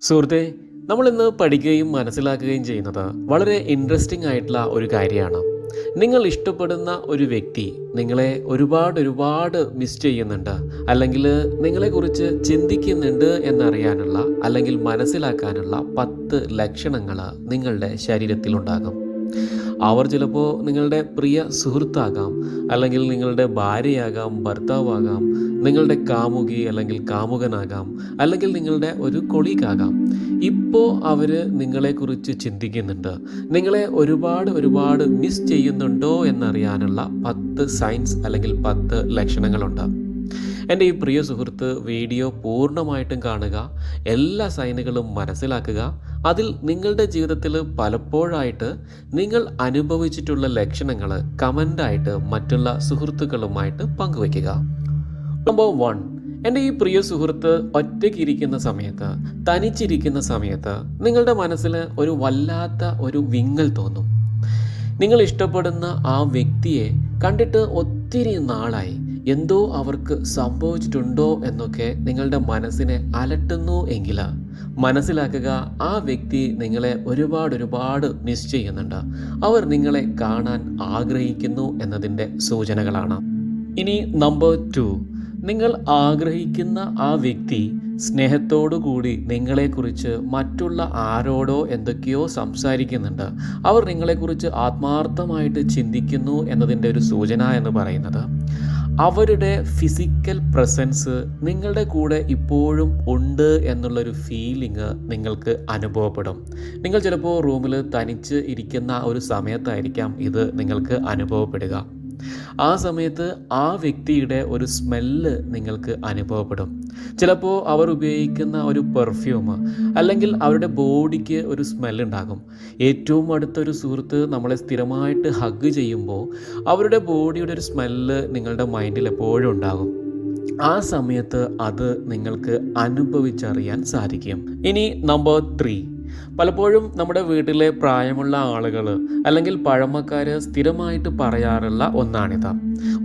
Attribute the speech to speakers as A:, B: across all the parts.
A: സുഹൃത്തെ, നമ്മളിന്ന് പഠിക്കുകയും മനസ്സിലാക്കുകയും ചെയ്യുന്നത് വളരെ ഇൻട്രസ്റ്റിംഗ് ആയിട്ടുള്ള ഒരു കാര്യമാണ്. നിങ്ങൾ ഇഷ്ടപ്പെടുന്ന ഒരു വ്യക്തി നിങ്ങളെ ഒരുപാട് മിസ് ചെയ്യുന്നുണ്ട്, അല്ലെങ്കിൽ നിങ്ങളെക്കുറിച്ച് ചിന്തിക്കുന്നുണ്ട് എന്നറിയാനുള്ള അല്ലെങ്കിൽ മനസ്സിലാക്കാനുള്ള 10 ലക്ഷണങ്ങൾ നിങ്ങളുടെ ശരീരത്തിലുണ്ടാകും. അവർ ചിലപ്പോൾ നിങ്ങളുടെ പ്രിയ സുഹൃത്താകാം, അല്ലെങ്കിൽ നിങ്ങളുടെ ഭാര്യയാകാം, ഭർത്താവാകാം, നിങ്ങളുടെ കാമുകി അല്ലെങ്കിൽ കാമുകനാകാം, അല്ലെങ്കിൽ നിങ്ങളുടെ ഒരു കൊളീഗാകാം. ഇപ്പോൾ അവർ നിങ്ങളെക്കുറിച്ച് ചിന്തിക്കുന്നുണ്ട്, നിങ്ങളെ ഒരുപാട് മിസ് ചെയ്യുന്നുണ്ടോ എന്നറിയാനുള്ള 10 സൈൻസ് അല്ലെങ്കിൽ 10 ലക്ഷണങ്ങളുണ്ട്. എൻ്റെ ഈ പ്രിയ സുഹൃത്ത് വീഡിയോ പൂർണ്ണമായിട്ടും കാണുക, എല്ലാ സൈനുകളും മനസ്സിലാക്കുക. അതിൽ നിങ്ങളുടെ ജീവിതത്തിൽ പലപ്പോഴായിട്ട് നിങ്ങൾ അനുഭവിച്ചിട്ടുള്ള ലക്ഷണങ്ങൾ കമൻ്റായിട്ട് മറ്റുള്ള സുഹൃത്തുക്കളുമായിട്ട് പങ്കുവയ്ക്കുക. നമ്പർ 1, എൻ്റെ ഈ പ്രിയ സുഹൃത്ത് ഒറ്റയ്ക്കിരിക്കുന്ന സമയത്ത്, തനിച്ചിരിക്കുന്ന സമയത്ത് നിങ്ങളുടെ മനസ്സിൽ ഒരു വല്ലാത്ത ഒരു വിങ്ങൽ തോന്നും. നിങ്ങൾ ഇഷ്ടപ്പെടുന്ന ആ വ്യക്തിയെ കണ്ടിട്ട് ഒത്തിരി നാളായി, എന്തോ അവർക്ക് സംഭവിച്ചിട്ടുണ്ടോ എന്നൊക്കെ നിങ്ങളുടെ മനസ്സിനെ അലട്ടുന്നു എങ്കിൽ മനസ്സിലാക്കുക, ആ വ്യക്തി നിങ്ങളെ ഒരുപാട് മിസ് ചെയ്യുന്നുണ്ട്. അവർ നിങ്ങളെ കാണാൻ ആഗ്രഹിക്കുന്നു എന്നതിൻ്റെ സൂചനകളാണ്. ഇനി നമ്പർ 2, നിങ്ങൾ ആഗ്രഹിക്കുന്ന ആ വ്യക്തി സ്നേഹത്തോടു കൂടി നിങ്ങളെക്കുറിച്ച് മറ്റുള്ള ആരോടോ എന്തൊക്കെയോ സംസാരിക്കുന്നുണ്ട്. അവർ നിങ്ങളെക്കുറിച്ച് ആത്മാർത്ഥമായിട്ട് ചിന്തിക്കുന്നു എന്നതിൻ്റെ ഒരു സൂചന എന്ന് പറയുന്നത് അവരുടെ ഫിസിക്കൽ പ്രസൻസ് നിങ്ങളുടെ കൂടെ ഇപ്പോഴും ഉണ്ട് എന്നുള്ളൊരു ഫീലിംഗ് നിങ്ങൾക്ക് അനുഭവപ്പെടും. നിങ്ങൾ ചിലപ്പോൾ റൂമിൽ തനിച്ച് ഇരിക്കുന്ന ഒരു സമയത്തായിരിക്കാം ഇത് നിങ്ങൾക്ക് അനുഭവപ്പെടുക. ആ സമയത്ത് ആ വ്യക്തിയുടെ ഒരു സ്മെല്ല് നിങ്ങൾക്ക് അനുഭവപ്പെടും. ചിലപ്പോൾ അവർ ഉപയോഗിക്കുന്ന ഒരു പെർഫ്യൂം, അല്ലെങ്കിൽ അവരുടെ ബോഡിക്ക് ഒരു സ്മെല്ലുണ്ടാകും. ഏറ്റവും അടുത്തൊരു സുഹൃത്ത് നമ്മളെ സ്ഥിരമായിട്ട് ഹഗ് ചെയ്യുമ്പോൾ അവരുടെ ബോഡിയുടെ ഒരു സ്മെല്ല് നിങ്ങളുടെ മൈൻഡിൽ എപ്പോഴും ഉണ്ടാകും. ആ സമയത്ത് അത് നിങ്ങൾക്ക് അനുഭവിച്ചറിയാൻ സാധിക്കും. ഇനി നമ്പർ 3, പലപ്പോഴും നമ്മുടെ വീട്ടിലെ പ്രായമുള്ള ആളുകൾ അല്ലെങ്കിൽ പഴമക്കാർ സ്ഥിരമായിട്ട് പറയാറുള്ള ഒന്നാണിത്.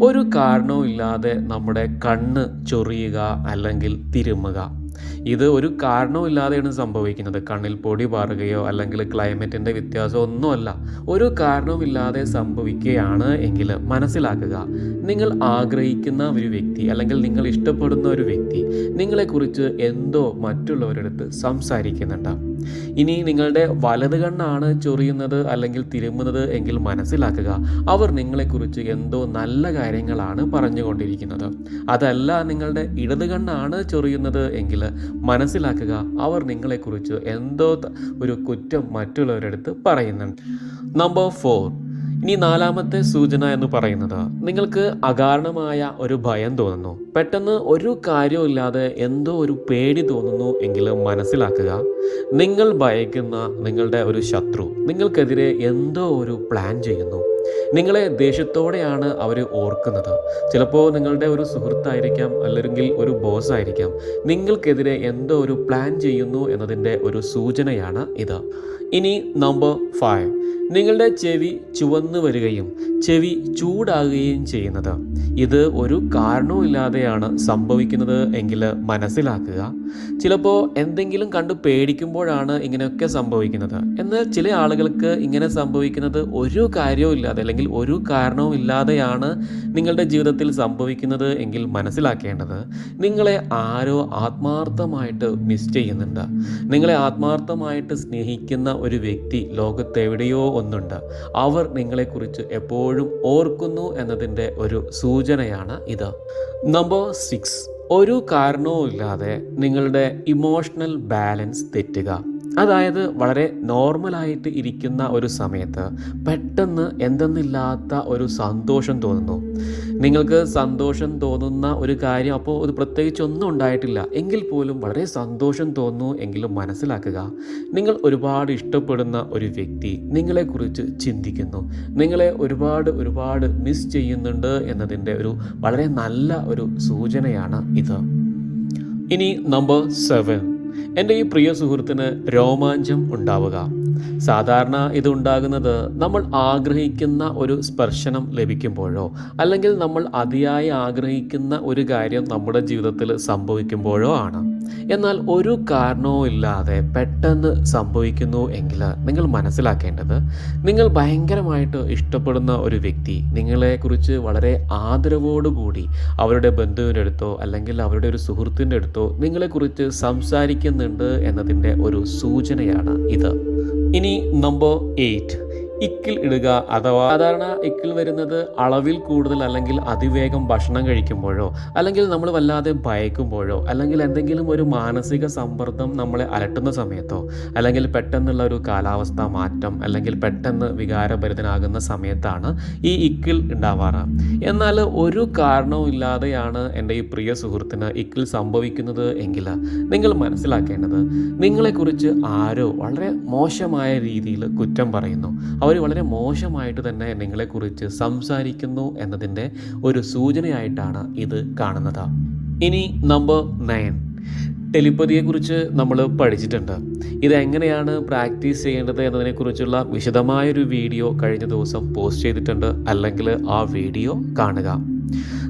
A: ഒരു കാരണവും ഇല്ലാതെ നമ്മുടെ കണ്ണ് ചൊറിയുക അല്ലെങ്കിൽ തിരുമുക. ഇത് ഒരു കാരണവും ഇല്ലാതെയാണ് സംഭവിക്കുന്നത്. കണ്ണിൽ പൊടി പാറുകയോ അല്ലെങ്കിൽ ക്ലൈമറ്റിൻ്റെ വ്യത്യാസം ഒന്നുമല്ല. ഒരു കാരണവുമില്ലാതെ സംഭവിക്കുകയാണ് എങ്കിൽ മനസ്സിലാക്കുക, നിങ്ങൾ ആഗ്രഹിക്കുന്ന ഒരു വ്യക്തി അല്ലെങ്കിൽ നിങ്ങൾ ഇഷ്ടപ്പെടുന്ന ഒരു വ്യക്തി നിങ്ങളെക്കുറിച്ച് എന്തോ മറ്റുള്ളവരടുത്ത് സംസാരിക്കുന്നുണ്ട്. ഇനി നിങ്ങളുടെ വലത് കണ്ണാണ് ചൊറിയുന്നത് അല്ലെങ്കിൽ തിരുമുന്നത് എങ്കിൽ മനസ്സിലാക്കുക, അവർ നിങ്ങളെക്കുറിച്ച് എന്തോ നല്ല കാര്യങ്ങളാണ് പറഞ്ഞുകൊണ്ടിരിക്കുന്നത്. അതല്ല നിങ്ങളുടെ ഇടത് കണ്ണാണ് ചൊറിയുന്നത് എങ്കിൽ മനസ്സിലാക്കുക, അവർ നിങ്ങളെക്കുറിച്ച് എന്തോ ഒരു കുറ്റം മറ്റുള്ളവരടുത്ത് പറയുന്നുണ്ട്. നമ്പർ 4, ഇനി 4ാമത്തെ സൂചന എന്ന് പറയുന്നത് നിങ്ങൾക്ക് അകാരണമായ ഒരു ഭയം തോന്നുന്നു. പെട്ടെന്ന് ഒരു കാര്യമില്ലാതെ എന്തോ ഒരു പേടി തോന്നുന്നു എങ്കിൽ മനസ്സിലാക്കുക, നിങ്ങൾ ഭയക്കുന്ന നിങ്ങളുടെ ഒരു ശത്രു നിങ്ങൾക്കെതിരെ എന്തോ ഒരു പ്ലാൻ ചെയ്യുന്നു. നിങ്ങളെ ദേഷ്യത്തോടെയാണ് അവർ ഓർക്കുന്നത്. ചിലപ്പോൾ നിങ്ങളുടെ ഒരു സുഹൃത്തായിരിക്കാം, അല്ലെങ്കിൽ ഒരു ബോസ് ആയിരിക്കാം. നിങ്ങൾക്കെതിരെ എന്തോ ഒരു പ്ലാൻ ചെയ്യുന്നു എന്നതിൻ്റെ ഒരു സൂചനയാണ് ഇത്. ഇനി നമ്പർ 5, നിങ്ങളുടെ ചെവി ചുവന്നു വരികയും ചെവി ചൂടാകുകയും ചെയ്യുന്നത്. ഇത് ഒരു കാരണവുമില്ലാതെയാണ് സംഭവിക്കുന്നത് എങ്കിൽ മനസ്സിലാക്കുക, ചിലപ്പോൾ എന്തെങ്കിലും കണ്ട് പേടിക്കുമ്പോഴാണ് ഇങ്ങനെയൊക്കെ സംഭവിക്കുന്നത്. എന്നാൽ ചില ആളുകൾക്ക് ഇങ്ങനെ സംഭവിക്കുന്നത് ഒരു കാര്യവും ഇല്ലാതെ അല്ലെങ്കിൽ ഒരു കാരണവും ഇല്ലാതെയാണ് നിങ്ങളുടെ ജീവിതത്തിൽ സംഭവിക്കുന്നത് എങ്കിൽ മനസ്സിലാക്കേണ്ടത്, നിങ്ങളെ ആരോ ആത്മാർത്ഥമായിട്ട് മിസ് ചെയ്യുന്നുണ്ട്. നിങ്ങളെ ആത്മാർത്ഥമായിട്ട് സ്നേഹിക്കുന്ന ഒരു വ്യക്തി ലോകത്തെവിടെയോ ഒന്നുണ്ട്. അവർ നിങ്ങളെക്കുറിച്ച് എപ്പോഴും ഓർക്കുന്നു എന്നതിൻ്റെ ഒരു സൂചനയാണ് ഇത്. നമ്പർ 6, ഒരു കാരണവും ഇല്ലാതെ നിങ്ങളുടെ ഇമോഷണൽ ബാലൻസ് തെറ്റുക. അതായത് വളരെ നോർമലായിട്ട് ഇരിക്കുന്ന ഒരു സമയത്ത് പെട്ടെന്ന് എന്തെന്നില്ലാത്ത ഒരു സന്തോഷം തോന്നുന്നു. നിങ്ങൾക്ക് സന്തോഷം തോന്നുന്ന ഒരു കാര്യം അപ്പോൾ ഇത് പ്രത്യേകിച്ചൊന്നും ഉണ്ടായിട്ടില്ല എങ്കിൽ പോലും വളരെ സന്തോഷം തോന്നുന്നു എങ്കിലും മനസ്സിലാക്കുക, നിങ്ങൾ ഒരുപാട് ഇഷ്ടപ്പെടുന്ന ഒരു വ്യക്തി നിങ്ങളെക്കുറിച്ച് ചിന്തിക്കുന്നു, നിങ്ങളെ ഒരുപാട് മിസ് ചെയ്യുന്നുണ്ട് എന്നതിൻ്റെ ഒരു വളരെ നല്ല ഒരു സൂചനയാണ് ഇത്. ഇനി നമ്പർ 7, എൻ്റെ ഈ പ്രിയ സുഹൃത്തിന് രോമാഞ്ചം ഉണ്ടാവുക. സാധാരണ ഇത് ഉണ്ടാകുന്നത് നമ്മൾ ആഗ്രഹിക്കുന്ന ഒരു സ്പർശനം ലഭിക്കുമ്പോഴോ അല്ലെങ്കിൽ നമ്മൾ അതിയായി ആഗ്രഹിക്കുന്ന ഒരു കാര്യം നമ്മുടെ ജീവിതത്തിൽ സംഭവിക്കുമ്പോഴോ ആണ്. എന്നാൽ ഒരു കാരണവും ഇല്ലാതെ പെട്ടെന്ന് സംഭവിക്കുന്നു എങ്കിൽ നിങ്ങൾ മനസ്സിലാക്കേണ്ടത്, നിങ്ങൾ ഭയങ്കരമായിട്ട് ഇഷ്ടപ്പെടുന്ന ഒരു വ്യക്തി നിങ്ങളെക്കുറിച്ച് വളരെ ആദരവോടുകൂടി അവരുടെ ബന്ധുവിൻ്റെ അടുത്തോ അല്ലെങ്കിൽ അവരുടെ ഒരു സുഹൃത്തിൻ്റെ അടുത്തോ നിങ്ങളെക്കുറിച്ച് സംസാരിക്കുന്നുണ്ട് എന്നതിൻ്റെ ഒരു സൂചനയാണ് ഇത്. ഇനി നമ്പർ 8, ഇക്കിൾ ഇടുക. അഥവാ സാധാരണ ഇക്കിൾ വരുന്നത് അളവിൽ കൂടുതൽ അല്ലെങ്കിൽ അതിവേഗം ഭക്ഷണം കഴിക്കുമ്പോഴോ അല്ലെങ്കിൽ നമ്മൾ വല്ലാതെ ഭയക്കുമ്പോഴോ അല്ലെങ്കിൽ എന്തെങ്കിലും ഒരു മാനസിക സമ്മർദ്ദം നമ്മളെ അലട്ടുന്ന സമയത്തോ അല്ലെങ്കിൽ പെട്ടെന്നുള്ള ഒരു കാലാവസ്ഥ മാറ്റം അല്ലെങ്കിൽ പെട്ടെന്ന് വികാരഭരിതനാകുന്ന സമയത്താണ് ഈ ഇക്കിൾ ഉണ്ടാവാറ്. എന്നാൽ ഒരു കാരണവും ഇല്ലാതെയാണ് എൻ്റെ ഈ പ്രിയ സുഹൃത്തിന് ഇക്കിൾ സംഭവിക്കുന്നത് എങ്കിൽ നിങ്ങൾ മനസ്സിലാക്കേണ്ടത്, നിങ്ങളെക്കുറിച്ച് ആരോ വളരെ മോശമായ രീതിയിൽ കുറ്റം പറയുന്നു, അവർ വളരെ മോശമായിട്ട് തന്നെ നിങ്ങളെക്കുറിച്ച് സംസാരിക്കുന്നു എന്നതിൻ്റെ ഒരു സൂചനയായിട്ടാണ് ഇത് കാണുന്നത്. ഇനി നമ്പർ 9, ടെലിപ്പതിയെക്കുറിച്ച് നമ്മൾ പഠിച്ചിട്ടുണ്ട്. ഇതെങ്ങനെയാണ് പ്രാക്ടീസ് ചെയ്യേണ്ടത് എന്നതിനെക്കുറിച്ചുള്ള വിശദമായൊരു വീഡിയോ കഴിഞ്ഞ ദിവസം പോസ്റ്റ് ചെയ്തിട്ടുണ്ട്. അല്ലെങ്കിൽ ആ വീഡിയോ കാണുക.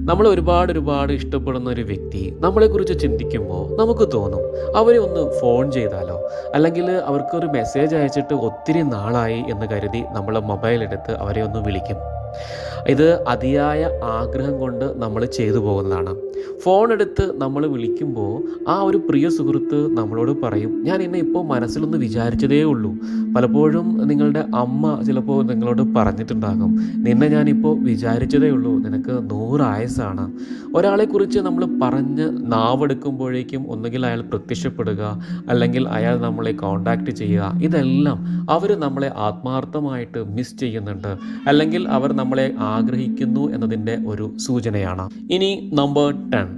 A: നമ്മൾ ഒരുപാട് ഇഷ്ടപ്പെടുന്ന ഒരു വ്യക്തി നമ്മളെക്കുറിച്ച് ചിന്തിക്കുമ്പോൾ നമുക്ക് തോന്നും, അവരെ ഒന്ന് ഫോൺ ചെയ്താലോ, അല്ലെങ്കിൽ അവർക്കൊരു മെസ്സേജ് അയച്ചിട്ട് ഒത്തിരി നാളായി എന്ന് കരുതി നമ്മൾ മൊബൈൽ എടുത്ത് അവരെ ഒന്ന് വിളിക്കും. ഇത് അതിയായ ആഗ്രഹം കൊണ്ട് നമ്മൾ ചെയ്തു പോകുന്നതാണ്. ഫോൺ എടുത്ത് നമ്മൾ വിളിക്കുമ്പോൾ ആ ഒരു പ്രിയ സുഹൃത്ത് നമ്മളോട് പറയും, ഞാൻ എന്നെ ഇപ്പോൾ മനസ്സിലൊന്ന് വിചാരിച്ചതേ ഉള്ളൂ. പലപ്പോഴും നിങ്ങളുടെ അമ്മ ചിലപ്പോൾ നിങ്ങളോട് പറഞ്ഞിട്ടുണ്ടാകും, നിന്നെ ഞാനിപ്പോൾ വിചാരിച്ചതേ ഉള്ളൂ, നിനക്ക് 100 ആയുസ്സാണ്. ഒരാളെക്കുറിച്ച് നമ്മൾ പറഞ്ഞ് നാവെടുക്കുമ്പോഴേക്കും ഒന്നുകിൽ അയാൾ പ്രത്യക്ഷപ്പെടുക അല്ലെങ്കിൽ അയാൾ നമ്മളെ കോണ്ടാക്റ്റ് ചെയ്യുക. ഇതെല്ലാം അവർ നമ്മളെ ആത്മാർത്ഥമായിട്ട് മിസ് ചെയ്യുന്നുണ്ട് അല്ലെങ്കിൽ അവർ നമ്മളെ ആഗ്രഹിക്കുന്നു എന്നതിൻ്റെ ഒരു സൂചനയാണ്. ഇനി നമ്പർ 10,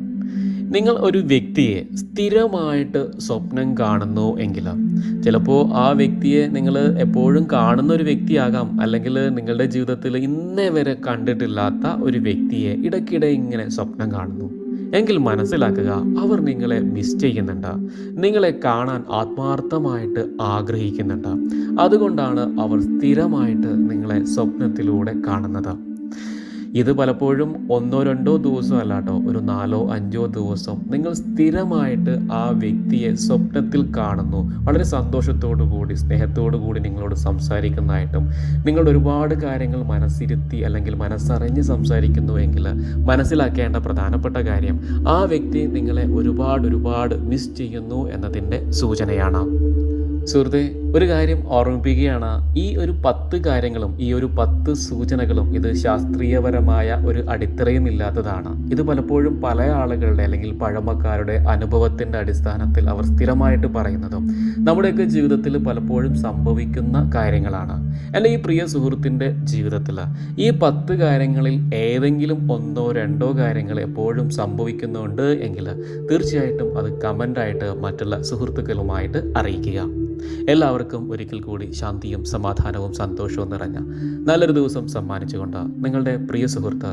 A: നിങ്ങൾ ഒരു വ്യക്തിയെ സ്ഥിരമായിട്ട് സ്വപ്നം കാണുന്നു എങ്കിൽ, ചിലപ്പോൾ ആ വ്യക്തിയെ നിങ്ങൾ എപ്പോഴും കാണുന്ന ഒരു വ്യക്തിയാകാം, അല്ലെങ്കിൽ നിങ്ങളുടെ ജീവിതത്തിൽ ഇന്നേ വരെ കണ്ടിട്ടില്ലാത്ത ഒരു വ്യക്തിയെ ഇടയ്ക്കിടെ ഇങ്ങനെ സ്വപ്നം കാണുന്നു എങ്കിൽ മനസ്സിലാക്കുക, അവർ നിങ്ങളെ മിസ് ചെയ്യുന്നുണ്ട്, നിങ്ങളെ കാണാൻ ആത്മാർത്ഥമായിട്ട് ആഗ്രഹിക്കുന്നുണ്ട്. അതുകൊണ്ടാണ് അവർ സ്ഥിരമായിട്ട് നിങ്ങളെ സ്വപ്നത്തിലൂടെ കാണുന്നത്. ഇത് പലപ്പോഴും 1-2 ദിവസം അല്ല കേട്ടോ, ഒരു 4-5 ദിവസം നിങ്ങൾ സ്ഥിരമായിട്ട് ആ വ്യക്തിയെ സ്വപ്നത്തിൽ കാണുന്നു. വളരെ സന്തോഷത്തോടു കൂടി സ്നേഹത്തോടു കൂടി നിങ്ങളോട് സംസാരിക്കുന്നതായിട്ടും നിങ്ങളുടെ ഒരുപാട് കാര്യങ്ങൾ മനസ്സിരുത്തി അല്ലെങ്കിൽ മനസ്സറിഞ്ഞ് സംസാരിക്കുന്നു എങ്കിൽ മനസ്സിലാക്കേണ്ട പ്രധാനപ്പെട്ട കാര്യം, ആ വ്യക്തി നിങ്ങളെ ഒരുപാട് മിസ് ചെയ്യുന്നു എന്നതിൻ്റെ സൂചനയാണ്. സുഹൃത്തെ, ഒരു കാര്യം ഓർമ്മിപ്പിക്കുകയാണ്, ഈ ഒരു 10 കാര്യങ്ങളും ഈ ഒരു 10 സൂചനകളും ഇത് ശാസ്ത്രീയപരമായ ഒരു അടിത്തറയും ഇല്ലാത്തതാണ്. ഇത് പലപ്പോഴും പല ആളുകളുടെ അല്ലെങ്കിൽ പഴമക്കാരുടെ അനുഭവത്തിൻ്റെ അടിസ്ഥാനത്തിൽ അവർ സ്ഥിരമായിട്ട് പറയുന്നതും നമ്മുടെയൊക്കെ ജീവിതത്തിൽ പലപ്പോഴും സംഭവിക്കുന്ന കാര്യങ്ങളാണ്. എൻ്റെ ഈ പ്രിയ സുഹൃത്തിൻ്റെ ജീവിതത്തിൽ ഈ 10 കാര്യങ്ങളിൽ ഏതെങ്കിലും 1-2 കാര്യങ്ങൾ എപ്പോഴും സംഭവിക്കുന്നുണ്ട് എങ്കിൽ തീർച്ചയായിട്ടും അത് കമൻ്റായിട്ട് മറ്റുള്ള സുഹൃത്തുക്കളുമായിട്ട് അറിയിക്കുക. എല്ലാവർക്കും ഒരിക്കൽ കൂടി ശാന്തിയും സമാധാനവും സന്തോഷവും നിറഞ്ഞ നല്ലൊരു ദിവസം സമ്മാനിച്ചുകൊണ്ട് നിങ്ങളുടെ പ്രിയ സുഹൃത്ത്